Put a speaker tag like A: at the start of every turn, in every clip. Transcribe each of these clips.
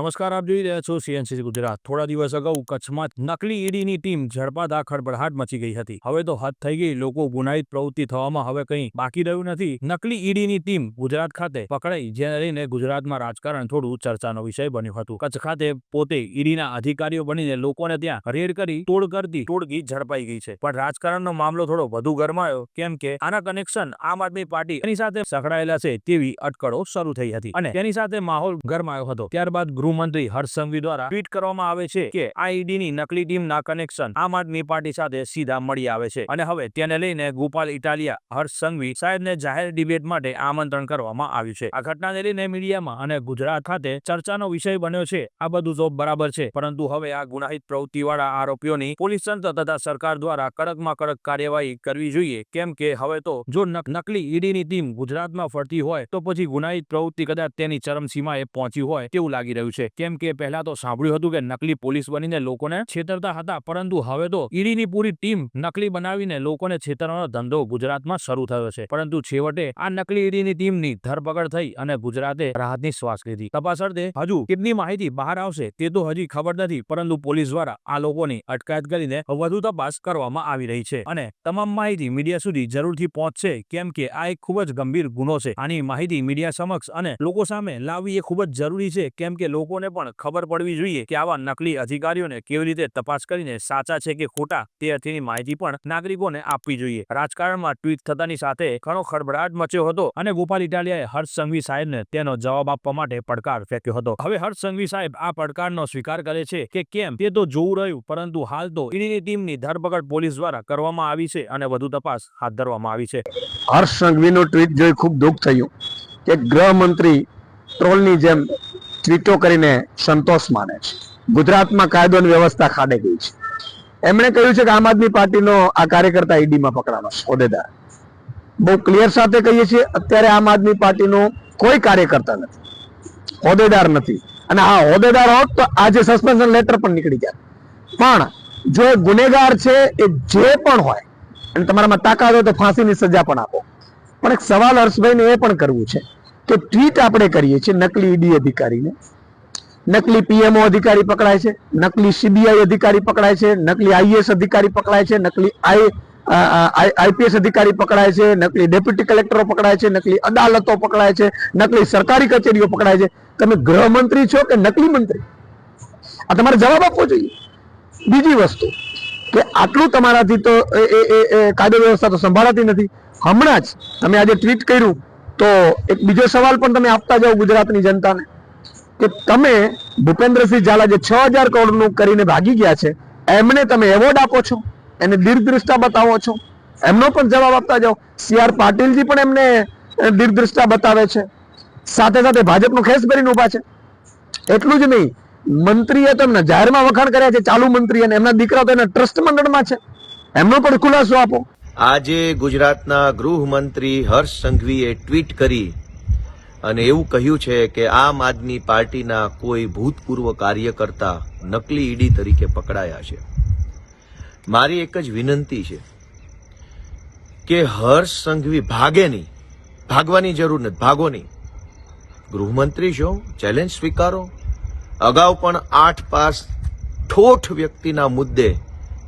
A: નમસ્કાર, આપ જોઈ રહ્યા છો સીએનસીસી ગુજરાત। થોડા દિવસ અગાઉ કચ્છમાં નકલી ઈડીની ટીમ ઝડપાતા ખળભળાટ મચી ગઈ હતી। હવે તો હદ થઈ ગઈ, લોકો ગુનાહિત પ્રવૃત્તિ થવામાં હવે કંઈ બાકી રહ્યું નથી। નકલી ઈડીની ટીમ ગુજરાત ખાતે પકડાઈ, જેને લઈને ગુજરાતમાં રાજકારણ થોડું ચર્ચાનો વિષય બન્યું હતું। કચ્છ ખાતે પોતે ઈડીના અધિકારીઓ બનીને લોકોને ત્યાં રેડ કરી તોડ કરતી ટોળકી ઝડપાઈ ગઈ છે। પણ રાજકારણનો મામલો થોડો વધુ ગરમાયો, કેમ કે આના કનેક્શન આમ આદમી પાર્ટી એની સાથે સંકળાયેલા છે તેવી અટકળો શરૂ થઈ હતી અને તેની સાથે માહોલ ગરમાયો હતો। ત્યારબાદ ગૃહમંત્રી હર્ષ સંઘવી દ્વારા ટ્વીટ કરવામાં આવે છે કે આ ઈડીની નકલી ટીમના કનેક્શન આમ આદમી પાર્ટી સાથે સીધા મળી આવે છે અને હવે તેને લઈને ગોપાલ ઇટાલિયા હર્ષ સંઘવી સાહેબને જાહેર ડિબેટ માટે આમંત્રણ કરવામાં આવ્યું છે। આ ઘટનાને લઈને મીડિયામાં અને ગુજરાત ખાતે ચર્ચાનો વિષય બન્યો છે। આ બધું તો બરાબર છે, પરંતુ હવે આ ગુનાહિત પ્રવૃત્તિવાળા આરોપીઓની પોલીસ તંત્ર તથા સરકાર દ્વારા કડકમાં કડક કાર્યવાહી કરવી જોઈએ, કેમ કે હવે તો જો નકલી ઈડીની ટીમ ગુજરાતમાં ફરતી હોય તો પછી ગુનાહિત પ્રવૃત્તિ કદાચ તેની ચરમસીમાએ પહોંચી હોય તેવું લાગી રહ્યું છે। કેમ કે પહેલા તો સાંભળ્યું હતું કે નકલી પોલીસ બનીને લોકોને છેતરતા હતા, પરંતુ હવે તો ઈડીની પૂરી ટીમ નકલી બનાવીને લોકોને છેતરવાનો ધંધો ગુજરાતમાં શરૂ થયો છે। પરંતુ છેવટે આ નકલી ઈડીની ટીમની ધરપકડ થઈ અને ગુજરાતે રાહતની શ્વાસ લીધી। તપાસ અર્થે હજુ કેટલી માહિતી બહાર આવશે તે તો હજી ખબર નથી, પરંતુ પોલીસ દ્વારા આ લોકોની અટકાયત કરીને વધુ તપાસ કરવામાં આવી રહી છે અને તમામ માહિતી મીડિયા સુધી જરૂરથી પહોંચશે, કેમ કે આ એક ખૂબ જ ગંભીર ગુનો છે। આની માહિતી મીડિયા સમક્ષ અને લોકો સામે લાવવી એ ખૂબ જ જરૂરી છે, કેમ કે લોકોને પણ ખબર પડવી જોઈએ કે આવા નકલી અધિકારીઓને કેવી રીતે તપાસ કરીને સાચા છે કે ખોટા તે અંગેની માહિતી પણ નાગરિકોને આપવી જોઈએ। રાજકારણમાં ટ્વીટ થતાની સાથે ઘણો ખળભળાટ મચ્યો હતો અને ગોપાલ ઇટાલિયાએ હર્ષ સંઘવી સાહેબને તેનો જવાબ આપવા માટે પડકાર ફેંક્યો હતો। હવે હર્ષ સંઘવી સાહેબ આ પડકારનો સ્વીકાર કરે છે કે કેમ તે તો જોવું રહ્યું, પરંતુ હાલ તો ઈડીની ટીમની ધરપકડ પોલીસ દ્વારા કરવામાં આવી છે અને વધુ તપાસ હાથ ધરવામાં આવી છે।
B: હર્ષ સંઘવીનું ટ્વીટ જોઈ ખૂબ દુઃખ થયું કે ગૃહમંત્રી ટ્રોલની જેમ ટ્વીટો કરીને સંતોષ માને છે। ગુજરાતમાં કાયદો અને વ્યવસ્થા ખાડે ગઈ છે। એમણે કહ્યું છે કે આમ આદમી પાર્ટીનો આ કાર્યકર્તા ઈડીમાં પકડાનો છે, હોદ્દેદાર। બહુ ક્લિયર સાથે કહીએ છીએ, અત્યારે આમ આદમી પાર્ટીનો કોઈ કાર્યકર્તા નથી, હોદ્દેદાર નથી, અને હા હોદ્દેદાર હોત તો આજે સસ્પેન્શન લેટર પણ નીકળી જાય। પણ જો એ ગુનેગાર છે, એ જે પણ હોય અને તમારામાં તાકાત હોય તો ફાંસીની સજા પણ આપો। પણ એક સવાલ હર્ષભાઈને એ પણ કરવું છે કે ટ્વીટ આપણે કરીએ છીએ નકલી ઈડી અધિકારીને, નકલી પીએમઓ અધિકારી પકડાય છે, નકલી સીબીઆઈ અધિકારી પકડાય છે, નકલી આઈએએસ અધિકારી પકડાય છે, નકલી આઈપીએસ અધિકારી પકડાય છે, નકલી ડેપ્યુટી કલેક્ટરો પકડાય છે, નકલી અદાલતો પકડાય છે, નકલી સરકારી કચેરીઓ પકડાય છે। તમે ગૃહમંત્રી છો કે નકલી મંત્રી? આ તમારે જવાબ આપવો જોઈએ। બીજી વસ્તુ કે આટલું તમારાથી તો કાયદો વ્યવસ્થા તો સંભાળાતી નથી। હમણાં જ તમે આજે ટ્વીટ કર્યું તો એક બીજો સવાલ પણ તમે આપતા જાઓ ગુજરાતની જનતાને કે તમે ભૂપેન્દ્રસિંહ ઝાલા જે 6000 કરોડનું કરીને ભાગી ગયા છે, એમને તમે એવોર્ડ આપો છો, એને દીર્ઘદ્રષ્ટા બતાવો છો, એમનો પણ જવાબ આપતા જાઓ। CR પાટીલજી પણ એમને દીર્ઘદ્રષ્ટા બતાવે છે, સાથે સાથે ભાજપનું ખેસ ભરીને ઉભા છે। એટલું જ નહીં, મંત્રીએ તો એમના જાહેરમાં વખાણ કર્યા છે, ચાલુ મંત્રી, અને એમના દીકરા તો એના ટ્રસ્ટ મંડળમાં છે, એમનો પણ ખુલાસો આપો।
C: આજે ગુજરાતના ગૃહમંત્રી હર્ષ સંઘવીએ ટ્વીટ કરી અને એવું કહ્યું છે કે આમ આદમી પાર્ટીના કોઈ ભૂતપૂર્વ કાર્યકર્તા નકલી ઈડી તરીકે પકડાયા છે। મારી એક જ વિનંતી છે કે હર્ષ સંઘવી ભાગે નહીં, ભાગવાની જરૂર નથી, ભાગો નહીં। ગૃહમંત્રી છો, ચેલેન્જ સ્વીકારો। અગાઉ પણ 8 પાસ ઠોઠ વ્યક્તિના મુદ્દે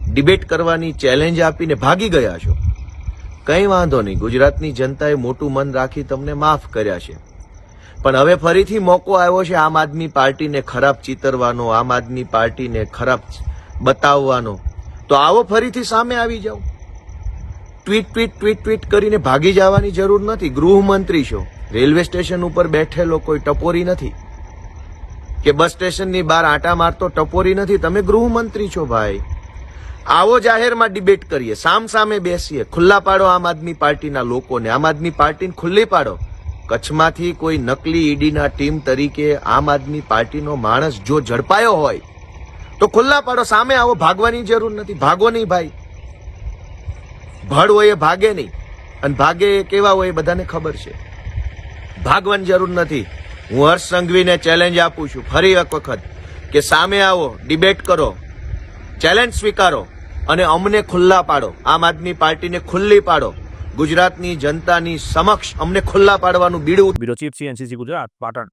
C: ડિબેટ કરવાની ચેલેન્જ આપીને ભાગી ગયા છો। કંઈ વાંધો નહીં, ગુજરાતની જનતાએ મોટું મન રાખી તમને માફ કર્યા છે, પણ હવે ફરીથી મોકો આવ્યો છે આમ આદમી પાર્ટીને ખરાબ ચિતરવાનો, આમ આદમી પાર્ટીને ખરાબ બતાવવાનો। તો આવો ફરીથી સામે આવી જાઓ। ટ્વીટ કરીને ભાગી જવાની જરૂર નથી। ગૃહમંત્રી છો, રેલવે સ્ટેશન ઉપર બેઠેલો કોઈ ટપોરી નથી કે બસ સ્ટેશનની બહાર આંટા મારતો ટપોરી નથી। તમે ગૃહમંત્રી છો ભાઈ। આવો જાહેરમાં ડિબેટ કરીએ, સામ સામે બેસીએ, ખુલ્લા પાડો આમ આદમી પાર્ટીના લોકોને, આમ આદમી પાર્ટીને ખુલ્લી પાડો। કચ્છમાંથી કોઈ નકલી ઈડીના ટીમ તરીકે આમ આદમી પાર્ટીનો માણસ જો ઝડપાયો હોય તો ખુલ્લા પાડો, સામે આવો, ભાગવાની જરૂર નથી। ભાગો નહીં ભાઈ, ભડ હોય એ ભાગે નહીં, અને ભાગે કેવા હોય એ બધાને ખબર છે। ભાગવાની જરૂર નથી। હું હર્ષ સંઘવીને ચેલેન્જ આપું છું ફરી એક વખત કે સામે આવો, ડિબેટ કરો, ચેલેન્જ સ્વીકારો અને અમને ખુલ્લા પાડો, આમ આદમી પાર્ટીને ખુલ્લી પાડો। ગુજરાતની જનતાની સમક્ષ અમને ખુલ્લા પાડવાનું બીડું।
A: Bureau chief CNCC Gujarat, Patan.